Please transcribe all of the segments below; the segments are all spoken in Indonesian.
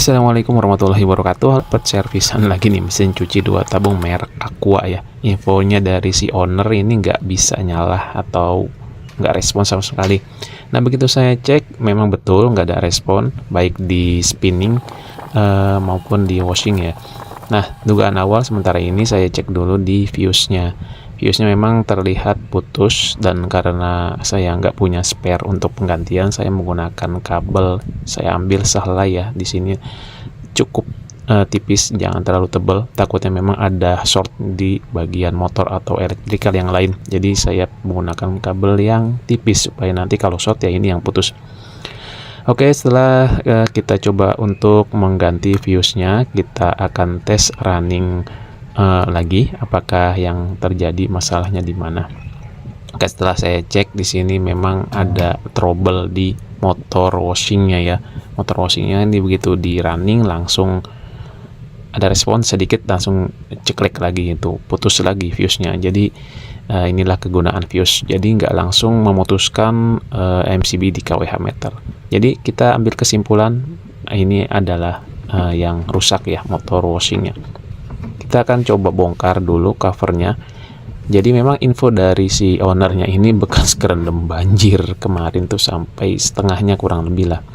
Assalamualaikum warahmatullahi wabarakatuh. Dapat servisan lagi nih mesin cuci 2 tabung merek Aqua ya. Infonya dari si owner ini nggak bisa nyala atau nggak respon sama sekali. Nah begitu saya cek memang betul nggak ada respon baik di spinning maupun di washing ya. Nah dugaan awal sementara ini saya cek dulu di fuse-nya. Fuse-nya memang terlihat putus dan karena saya nggak punya spare untuk penggantian, saya menggunakan kabel. Saya ambil sehelai ya di sini cukup tipis, jangan terlalu tebal. Takutnya memang ada short di bagian motor atau elektrikal yang lain. Jadi saya menggunakan kabel yang tipis supaya nanti kalau short ya ini yang putus. Oke, setelah kita coba untuk mengganti fuse-nya, kita akan tes running lagi apakah yang terjadi masalahnya di mana. Oke, setelah saya cek di sini memang ada trouble di motor washingnya ya. Motor washingnya ini begitu di running langsung ada respon sedikit, langsung ceklek lagi, itu putus lagi fuse-nya. Jadi inilah kegunaan fuse. Jadi nggak langsung memutuskan MCB di kWh meter. Jadi kita ambil kesimpulan ini adalah yang rusak ya motor washingnya. Kita akan coba bongkar dulu covernya. Jadi memang info dari si ownernya ini bekas kerendam banjir kemarin tuh sampai setengahnya kurang lebih lah.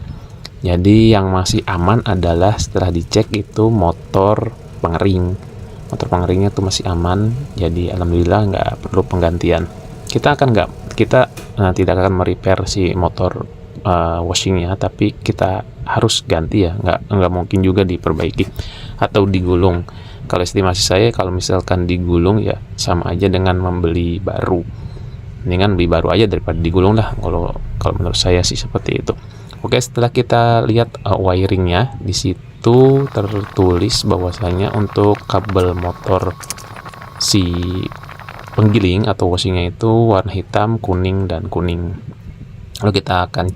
Jadi yang masih aman adalah setelah dicek itu motor pengering. Motor pengeringnya tuh masih aman. Jadi alhamdulillah nggak perlu penggantian. Kita tidak akan merepair si motor washingnya, tapi kita harus ganti ya. Nggak mungkin juga diperbaiki atau digulung. Kalau estimasi saya, kalau misalkan digulung ya sama aja dengan membeli baru. Mendingan beli baru aja daripada digulung lah. Kalau menurut saya sih seperti itu. Oke, setelah kita lihat wiringnya, di situ tertulis bahwasanya untuk kabel motor si penggiling atau washingnya itu warna hitam, kuning, dan kuning. Lalu kita akan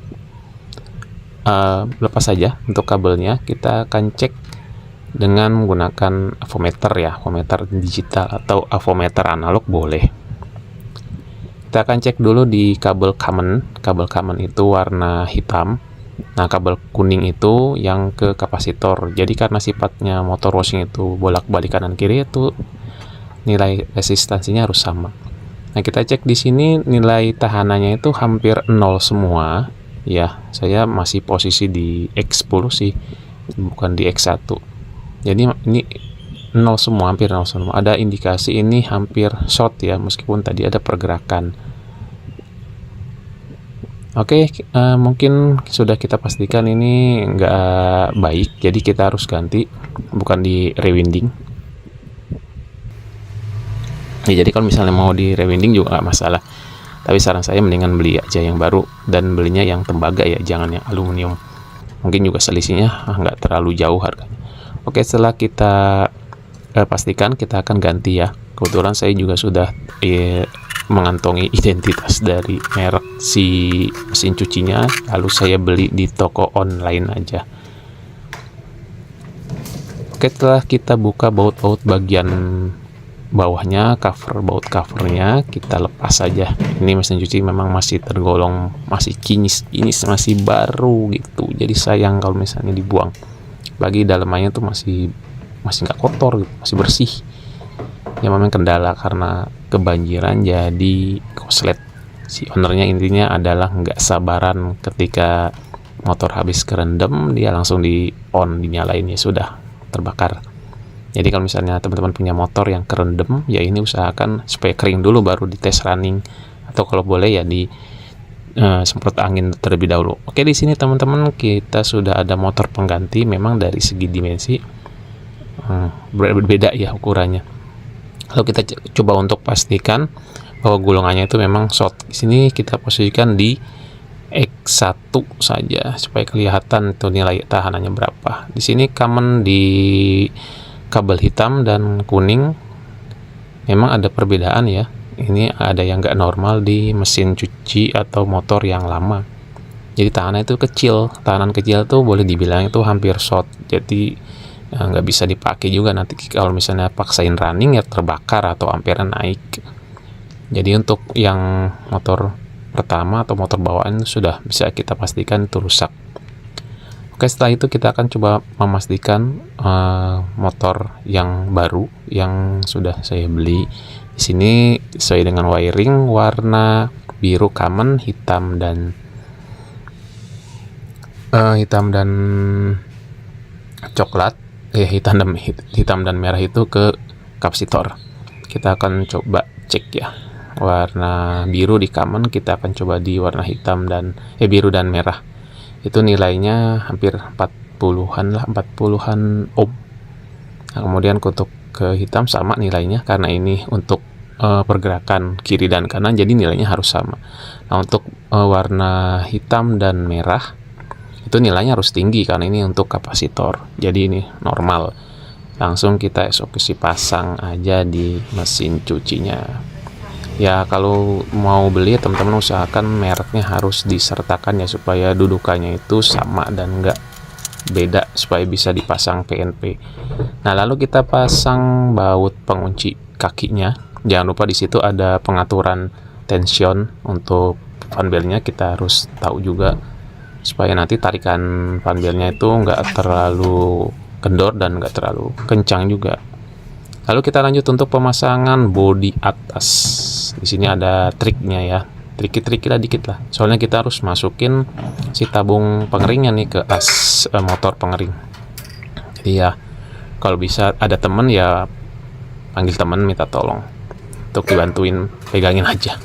lepas saja untuk kabelnya. Kita akan cek dengan menggunakan avometer ya, avometer digital atau avometer analog boleh. Kita akan cek dulu di kabel common. Kabel common itu warna hitam. Nah, kabel kuning itu yang ke kapasitor. Jadi karena sifatnya motor washing itu bolak-balik kanan kiri, itu nilai resistansinya harus sama. Nah, kita cek di sini nilai tahanannya itu hampir 0 semua. Ya, saya masih posisi di X10 sih, bukan di X1. Jadi ini 0 semua, hampir 0 semua. Ada indikasi ini hampir short ya, meskipun tadi ada pergerakan. Oke, mungkin sudah kita pastikan ini nggak baik, jadi kita harus ganti, bukan di rewinding. Ya, jadi kalau misalnya mau di rewinding juga nggak masalah. Tapi saran saya mendingan beli aja yang baru, dan belinya yang tembaga ya, jangan yang aluminium. Mungkin juga selisihnya nggak terlalu jauh harganya. Oke, setelah kita pastikan, kita akan ganti ya. Kebetulan saya juga sudah mengantongi identitas dari merek si mesin cucinya, lalu saya beli di toko online aja. Oke, setelah kita buka baut-baut bagian bawahnya, baut covernya, kita lepas saja. Ini mesin cuci memang masih tergolong masih kinis, masih baru gitu. Jadi sayang kalau misalnya dibuang. Bagi dalamannya tuh masih nggak kotor gitu, masih bersih. Ya memang kendala karena kebanjiran jadi koslet. Si ownernya intinya adalah nggak sabaran ketika motor habis kerendam, dia langsung dinyalain, ya sudah terbakar. Jadi kalau misalnya teman-teman punya motor yang kerendam, ya ini usahakan supaya kering dulu baru dites running, atau kalau boleh ya di semprot angin terlebih dahulu. Oke, di sini teman-teman kita sudah ada motor pengganti. Memang dari segi dimensi berbeda ya ukurannya. Lalu kita coba untuk pastikan bahwa gulungannya itu memang short. Di sini kita posisikan di X1 saja supaya kelihatan tuh nilai tahanannya berapa. Di sini common di kabel hitam dan kuning memang ada perbedaan ya. Ini ada yang nggak normal di mesin cuci atau motor yang lama. Jadi tahanan itu kecil. Tahanan kecil tuh boleh dibilang itu hampir short. Jadi nggak bisa dipakai juga nanti kalau misalnya paksain running ya terbakar atau ampere naik. Jadi untuk yang motor pertama atau motor bawaan sudah bisa kita pastikan itu rusak. Oke, setelah itu kita akan coba memastikan motor yang baru yang sudah saya beli di sini sesuai dengan wiring warna biru common, hitam dan coklat, hitam dan merah itu ke kapasitor. Kita akan coba cek ya. Warna biru di common, kita akan coba di warna hitam dan biru dan merah. Itu nilainya hampir 40-an ohm. Nah, kemudian untuk ke hitam sama nilainya, karena ini untuk pergerakan kiri dan kanan, jadi nilainya harus sama. Nah, untuk warna hitam dan merah itu nilainya harus tinggi karena ini untuk kapasitor, jadi ini normal. Langsung kita eksekusi pasang aja di mesin cucinya ya. Kalau mau beli teman-teman usahakan mereknya harus disertakan ya, supaya dudukannya itu sama dan enggak beda, supaya bisa dipasang PNP. Nah, lalu kita pasang baut pengunci kakinya. Jangan lupa di situ ada pengaturan tension untuk fan belnya, kita harus tahu juga supaya nanti tarikan fan belnya itu enggak terlalu kendor dan enggak terlalu kencang juga. Lalu kita lanjut untuk pemasangan bodi atas. Di sini ada triknya ya, triknya dikit lah. Soalnya kita harus masukin si tabung pengeringnya nih ke as motor pengering. Jadi ya kalau bisa ada temen ya panggil temen minta tolong untuk dibantuin pegangin aja.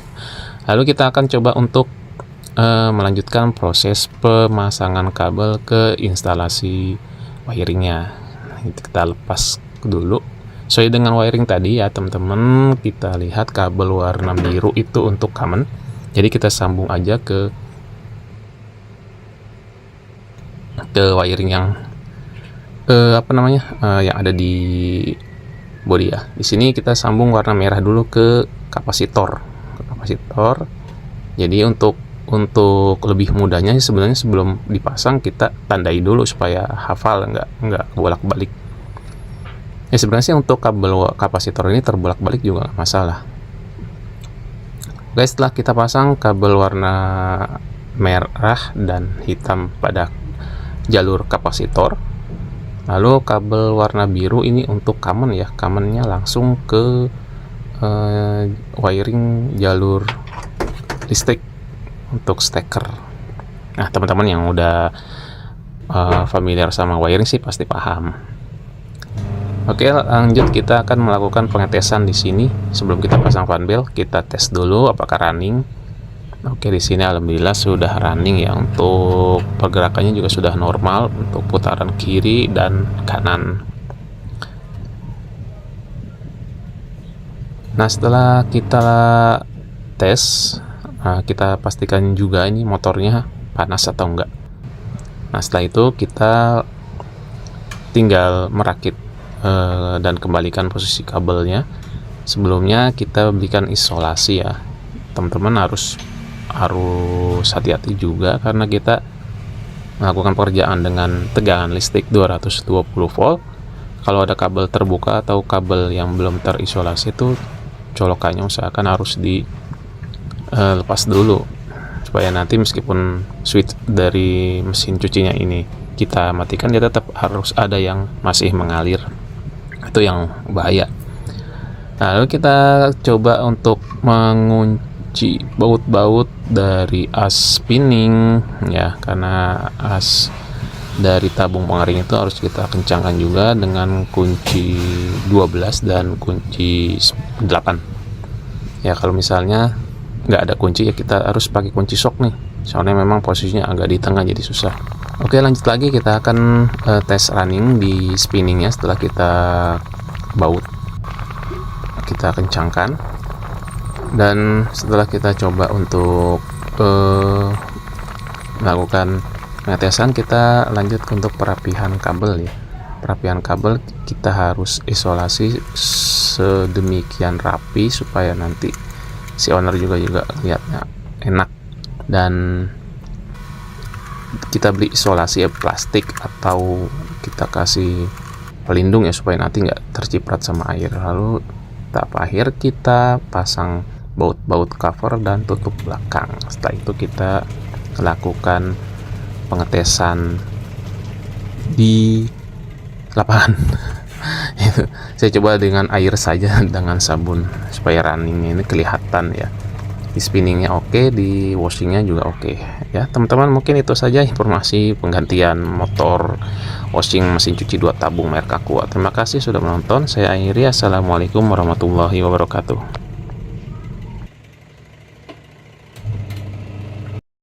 Lalu kita akan coba untuk melanjutkan proses pemasangan kabel ke instalasi wiringnya. Kita lepas dulu sesuai dengan wiring tadi ya teman-teman. Kita lihat kabel warna biru itu untuk common, jadi kita sambung aja ke wiring yang yang ada di bodi ya. Di sini kita sambung warna merah dulu ke kapasitor. Jadi untuk lebih mudahnya sebenarnya sebelum dipasang kita tandai dulu supaya hafal, nggak bolak-balik. Ya sebenarnya sih untuk kabel kapasitor ini terbolak-balik juga nggak masalah. Guys, setelah kita pasang kabel warna merah dan hitam pada jalur kapasitor, lalu kabel warna biru ini untuk common ya, commonnya langsung ke wiring jalur listrik untuk steker. Nah, teman-teman yang udah familiar sama wiring sih pasti paham. Oke, lanjut kita akan melakukan pengetesan di sini. Sebelum kita pasang fan bel, kita tes dulu apakah running. Oke, di sini alhamdulillah sudah running ya. Untuk pergerakannya juga sudah normal untuk putaran kiri dan kanan. Nah, setelah kita tes, kita pastikan juga ini motornya panas atau enggak. Nah, setelah itu kita tinggal merakit dan kembalikan posisi kabelnya. Sebelumnya kita berikan isolasi ya, teman-teman harus hati-hati juga karena kita melakukan pekerjaan dengan tegangan listrik 220 volt. Kalau ada kabel terbuka atau kabel yang belum terisolasi itu colokannya usahakan harus dilepas dulu, supaya nanti meskipun switch dari mesin cucinya ini kita matikan, dia tetap harus ada yang masih mengalir. Itu yang bahaya. Nah, lalu kita coba untuk mengunci baut-baut dari as spinning ya, karena as dari tabung pengering itu harus kita kencangkan juga dengan kunci 12 dan kunci 8 ya. Kalau misalnya nggak ada kunci ya kita harus pakai kunci sok nih, soalnya memang posisinya agak di tengah jadi susah. Oke, lanjut lagi kita akan tes running di spinningnya. Setelah kita baut kita kencangkan, dan setelah kita coba untuk melakukan pengetesan, kita lanjut untuk perapihan kabel ya. Perapihan kabel kita harus isolasi sedemikian rapi supaya nanti si owner juga lihatnya enak. Dan kita beli isolasi ya, plastik atau kita kasih pelindung ya supaya nanti nggak terciprat sama air. Lalu tahap akhir kita pasang baut cover dan tutup belakang. Setelah itu kita lakukan pengetesan di lapangan. Itu saya coba dengan air saja dengan sabun supaya runningnya ini kelihatan ya, di spinningnya oke, di washingnya juga oke ya teman-teman. Mungkin itu saja informasi penggantian motor washing mesin cuci 2 tabung merek Aqua. Terima kasih sudah menonton, saya akhiri. Assalamualaikum warahmatullahi wabarakatuh.